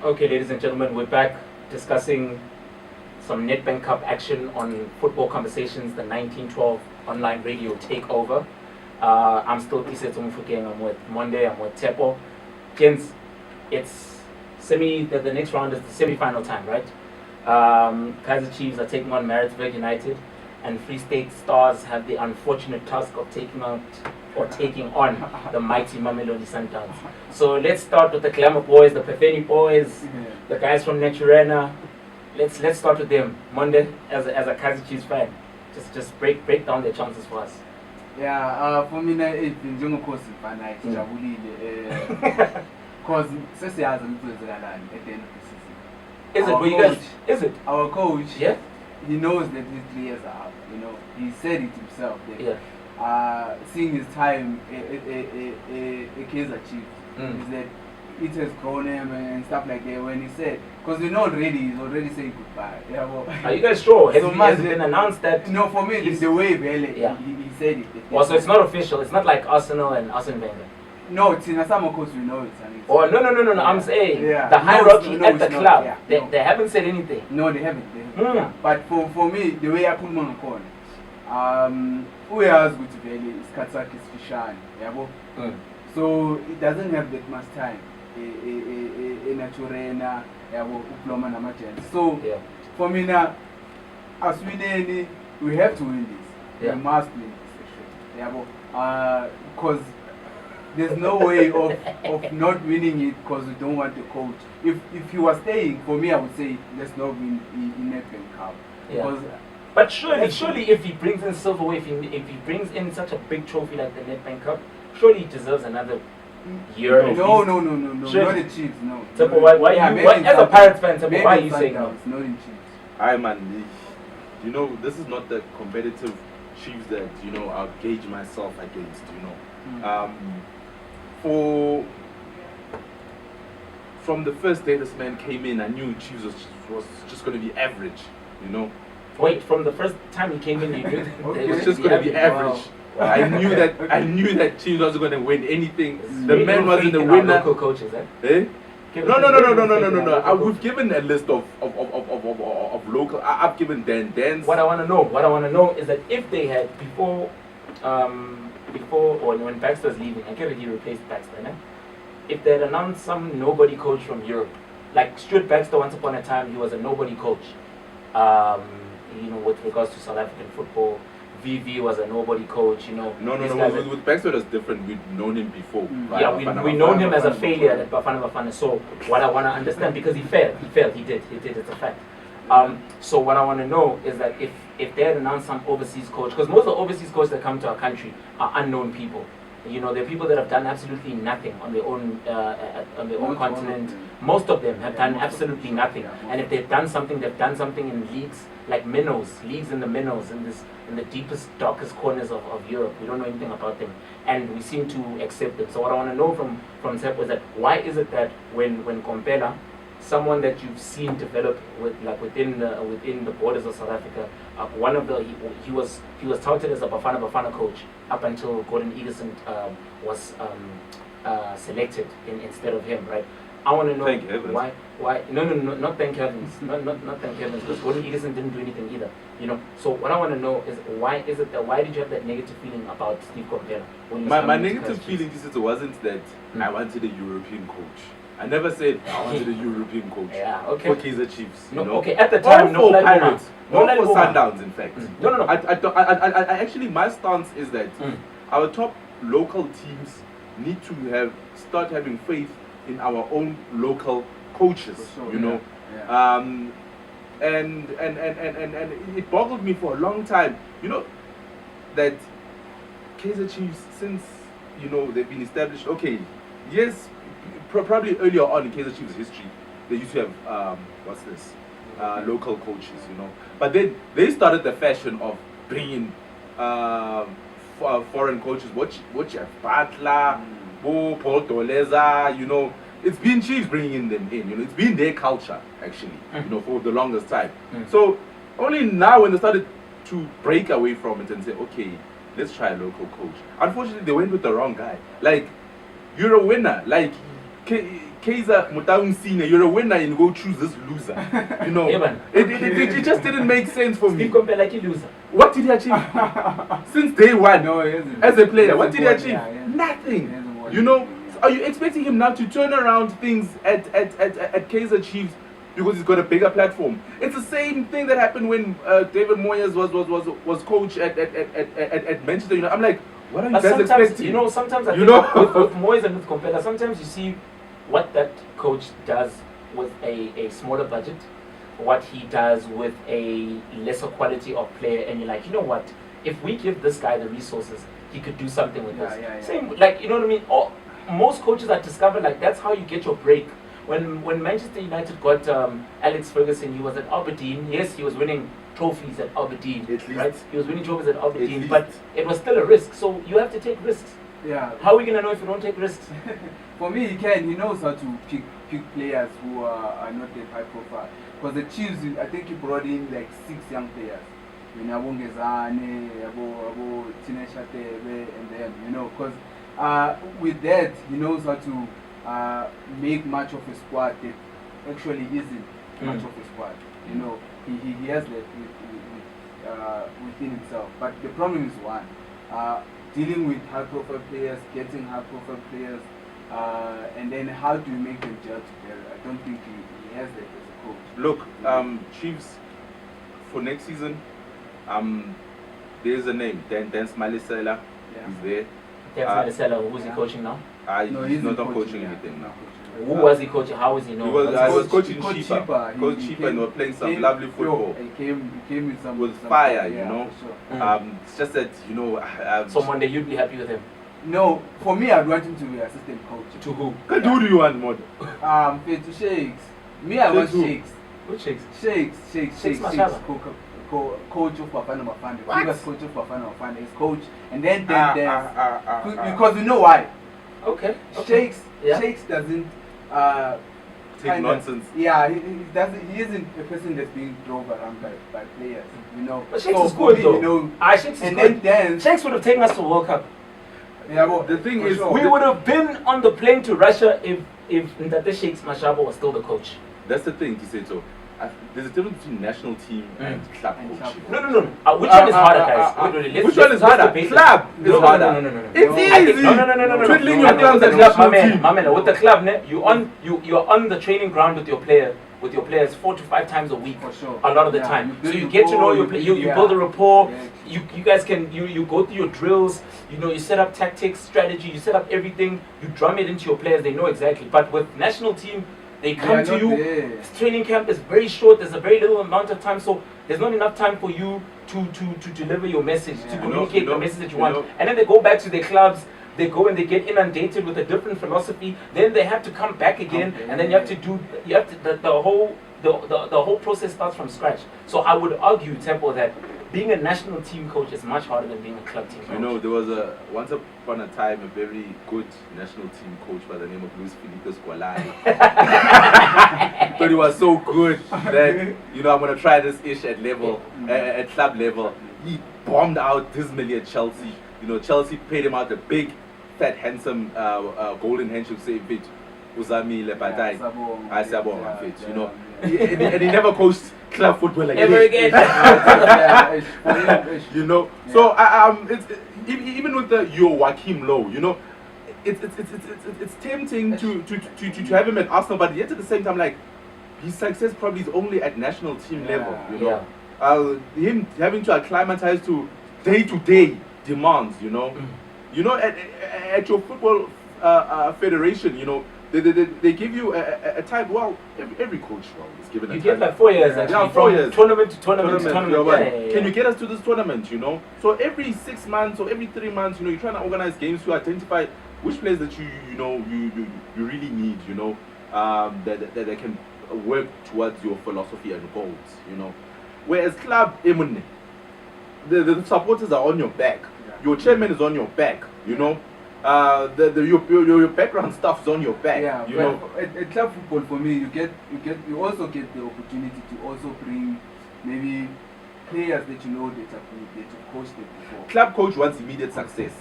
Okay, ladies and gentlemen, we're back discussing some Nedbank Cup action on Football Conversations, the 1912 online radio takeover. I'm still Kisetso Mufukeng, I'm with Monday, I'm with Tepo. Gents, it's the next round is the semi-final time, right? Kaizer Chiefs are taking on Maritzburg United, and Free State Stars have the unfortunate task of taking on the mighty Mamelodi Sundowns. So let's start with the Glamour boys, the Pefeni boys, the guys from Naturena. Let's start with them. Monday, as a Kaizer Chiefs fan, just break down their chances for us. Yeah, for me, it's been jungle course fan. I because since has a little at the end of the season. Is it for you guys? Is it our coach? Yeah. He knows that these 3 years are up. You know, he said it himself. That, yeah. Seeing his time a Kaizer Chiefs, is that it has grown him and stuff like that. When he said, because we know already, he's already saying goodbye. Yeah, well, are you guys sure? Has it been announced that? No, for me, it's the way he said it. Well, so it's not official. It's not like Arsenal and Arsene Wenger. No, it's in some of course we know it's. Oh no! Yeah. I'm saying the hierarchy at the club. They haven't said anything. No, they haven't. Yeah. But for me, the way I put him on the corner, who else good to Valley is Katsakis Fishan. Yeah, so it doesn't have that much time. In Naturena, Uploma and Amatian. So for me now, as we have to win this. We must win this. Yeah, because there's no way of not winning it because we don't want the coach. If he was staying, for me, I would say let's not win in Nedbank Cup. Yeah. But surely, if he brings in silverware, if he brings in such a big trophy like the Nedbank Cup, surely he deserves another year. No, not the Chiefs. No. Tepo, why as a Pirates fan, Tepo, why are you saying no? Not in Chiefs. Aye, man. You know, this is not the competitive Chiefs that I'll gauge myself against. From the first day this man came in, I knew Chiefs was just going to be average, Wait, from the first time he came in, you knew it was just going to be average. Wow. I knew that Chiefs wasn't going to win anything. The man wasn't the winner. Local coaches, eh? No. We've given a list of local. I've given Dan's. What I want to know is that if they had before or when Baxter's leaving, I get it, he replaced Baxter, né? If they had announced some nobody coach from Europe, like Stuart Baxter, once upon a time, he was a nobody coach, with regards to South African football. VV was a nobody coach, No. With Baxter, it was different. We'd known him before. Yeah, we known him as a failure at Bafana Bafana. So what I want to understand, because he failed. He did. It's a fact. So what I want to know is that if they had announced some overseas coach, because most of the overseas coaches that come to our country are unknown people. They're people that have done absolutely nothing on their own continent. Most of them have done absolutely nothing. And if they've done something in leagues like leagues in the minnows, in the deepest, darkest corners of Europe. We don't know anything about them, and we seem to accept them. So what I want to know from Sepp is that why is it that when Kompela, someone that you've seen develop within the borders of South Africa, he was touted as a Bafana coach up until Gordon Egerson was selected instead of him, right? I want to know why. No, not thank heavens, not thank heavens, because Gordon Egerson didn't do anything either. So what I want to know is why did you have that negative feeling about Steve Kompela? My negative feeling wasn't that I wanted a European coach. I never said I wanted a European coach. Yeah, okay. For Kaizer Chiefs, Okay, at the time, no Pirates, no for Sundowns, in fact. No. I actually, my stance is that our top local teams need to start having faith in our own local coaches. Sure, And it boggled me for a long time, that Kaizer Chiefs, since they've been established. Okay, yes. Probably earlier on in Kaizer Chiefs' history, they used to have local coaches, But then they started the fashion of bringing foreign coaches. What you have Butler, Paul Doleza, It's been Chiefs bringing them in. It's been their culture actually, for the longest time. So only now when they started to break away from it and say, okay, let's try a local coach. Unfortunately, they went with the wrong guy. Like, you're a winner. Like, Kaizer Motaung Senior, you're a winner and go choose this loser. You know, Yeah, man. it just didn't make sense for me. Steve Kompe like a loser. What did he achieve since day one? No, he hasn't. As a player, He what did he hasn't achieve? won, yeah, he hasn't. Nothing. He hasn't won. You know, are you expecting him now to turn around things at Kaizer Chiefs because he's got a bigger platform? It's the same thing that happened when David Moyes was coach at Manchester United. I'm like, what are you But guys sometimes, expecting? you know, sometimes I You think know? with Moyes and with Compella, sometimes you see what that coach does with a smaller budget, what he does with a lesser quality of player, and you're like, you know what? If we give this guy the resources, he could do something with this. Yeah. Same, like, you know what I mean? Most coaches are discovered like that's how you get your break. When Manchester United got Alex Ferguson, he was at Aberdeen. Yes, he was winning trophies at Aberdeen, At least. right? He was winning trophies at Aberdeen, least. but it was still a risk. So you have to take risks. Yeah. How are we gonna know if you don't take risks? For me, he knows how to pick players who are not that high profile. Because the Chiefs, I think he brought in like 6 young players. You know, Abongezane, Abo Tineshatebe, and them. You know, because with that, he knows how to make much of a squad that actually isn't much of a squad. You know, he has that within himself. But the problem is one. Dealing with high-profile players, getting high-profile players, and then how do you make them gel together? I don't think he has that as a coach. Look, Chiefs for next season, there's a name, Dan Smalisela. Yeah. He's there. That's Marcelo. Who's he coaching now? No, He's not coaching, coaching yeah. anything now. Who was he coaching? How is he known? I was Coach coaching Chipa. Chipa. Coach He Chipa and we're playing some came- lovely football. He came with some With some- fire, yeah, you know. for sure. It's just that, you know, So one day you'd be happy with him. No, for me, I'd want him to be assistant coach. To who? who do you want more? To Shakes. Me, I want Shakes who? Shakes. Which chicks? Shakes Mashaba. Coach of Bafana Bafana. What? Previous coach of Bafana Bafana is coach, and then because you know why? Okay. Shakes Yeah. Shakes doesn't Take kinda- nonsense. Yeah, he doesn't. He isn't a person that's being drove around by players. You know. But Shakes So is for good me, though. You know, Shakes is and good. then Shakes would have taken us to World Cup. yeah, well, The thing for is, sure. We would have been on the plane to Russia if Ndate Shakes Mashaba was still the coach. That's the thing, Kiseto. There's a difference between national team and club And coaching. club. No. Which one is harder, guys? Wait, Which one is harder? debate it. Club is No, harder. No. It's No. I think- easy. No. Twiddling I your think thumbs with the at club, national team. my man, with the club, ne, you're on the training ground with your players 4 to 5 times a week. For sure. A lot of the Yeah, time. you So you build get to know rapport, your play. You yeah. build a rapport. Yeah. You guys can you go through your drills. You know, you set up tactics, strategy. You set up everything. You drum it into your players. They know exactly. But with national team, they They come are to not you. there. Training camp is very short. There's a very little amount of time, so there's not enough time for you to deliver your message, to Yeah. communicate You know, the message that you you want. know. And then they go back to their clubs. They go and they get inundated with a different philosophy. Then they have to come back again, Okay. and then you have to the whole process starts from scratch. So I would argue, Tempo, that being a national team coach is much harder than being a club team coach. You know, there was once upon a time a very good national team coach by the name of Luis Felipe Scolari. But he was so good that, you know, I'm gonna try this ish at level, at club level. He bombed out dismally at Chelsea. You know, Chelsea paid him out a big, fat, handsome golden handshake saying, "Fit, Uzami Lepatai." I Sabo, fit. You know, and he never coached club football again. Ever again. You know, Yeah. so it's even with the Joachim Low, you know, it's tempting to have him at Arsenal, but yet at the same time, like, his success probably is only at national team level. You know, him having to acclimatize to day-to-day demands. You know, you know, at your football federation, you know, they give you a time. Well, every coach is given a You time. get like 4 years Yeah. actually, Yeah, 4 from years. tournament to tournament to Tournament, tournament. yeah, Yeah. Can you get us to this tournament, you know? So every 6 months or every 3 months, you know, you're trying to organize games to identify which players that you really need, you know, that can work towards your philosophy and goals, you know. Whereas club, the supporters are on your back. Your chairman is on your back, you know. Your background stuff is on your back, Yeah, you know. at club football, for me, you also get the opportunity to also bring maybe players that you know that have coached them before. Club coach wants immediate success.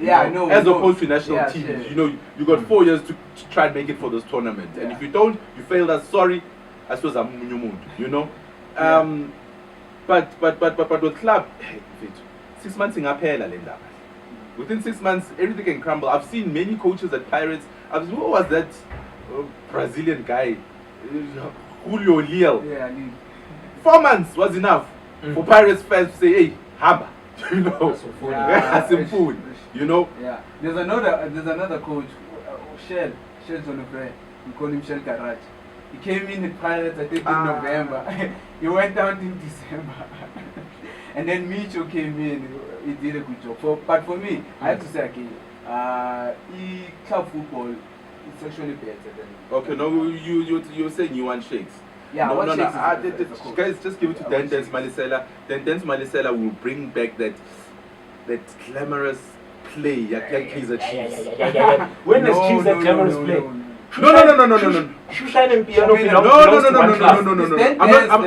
Yeah, you know, no, as no. opposed to national Yeah, teams. sure. You know, you got 4 years to try and make it for this tournament, and Yeah. if you don't, you failed us. Sorry, I suppose I'm you know. Yeah. But with club, 6 months in Apela, within 6 months, everything can crumble. I've seen many coaches at Pirates. Who was that Brazilian guy? Julio Leal. Yeah, I mean, 4 months was enough for Pirates fans to say, hey, Haba. You know, yeah, some food. You know. Yeah, there's another coach, Shell Zonofre. We call him Shell Garage. He came in at Pirates, I think, in November. He went down in December. And then Micho came in. He did a good job. But for me, I have to say, okay, club football is actually better than. Okay, no, you're saying you want shakes. Yeah, no, Shakes guys, just give it to Dance Malisela. Then Dance Malisela will bring back that glamorous play, Kaizer Chiefs. When has Chiefs that glamorous play? No. Shoeshine and piano belong No. to one class.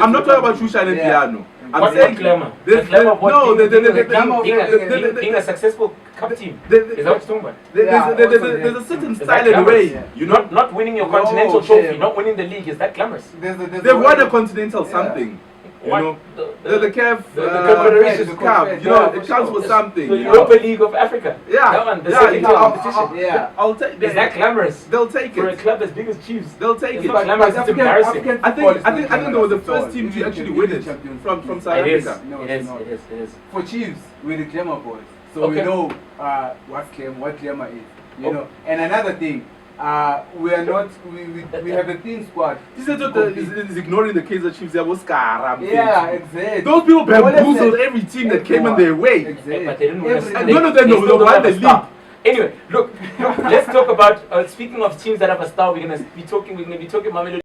I'm not talking about Shoeshine and piano. What glamour? The glamour of what? Being a successful cup team. Is that what you're talking about? There's a certain style and way. You not winning your continental trophy, not winning the league. Is that glamorous? They've won a continental something. You know, the CAF, the Confederations Cup, you know, it counts for something. The Europa League of Africa. Yeah, That one, the second tier competition. I'll take. Is that glamorous? They'll take For a it. club as big as Chiefs. They'll take It's it. not glamorous, it's embarrassing. I think they were the first team to actually win it from South Africa. No, It it's is. For Chiefs, we're the glamour boys. So Okay. we know what glamour is. You know. And another thing, we are not. We have a thin squad. This is ignoring the Kaizer Chiefs. Yeah, exactly. Those people bamboozled every team that came in their way. Exactly. But they didn't win. None of them They still won don't the have a star. league. Anyway, look, let's talk about speaking of teams that have a star. We're gonna be talking Mamelodi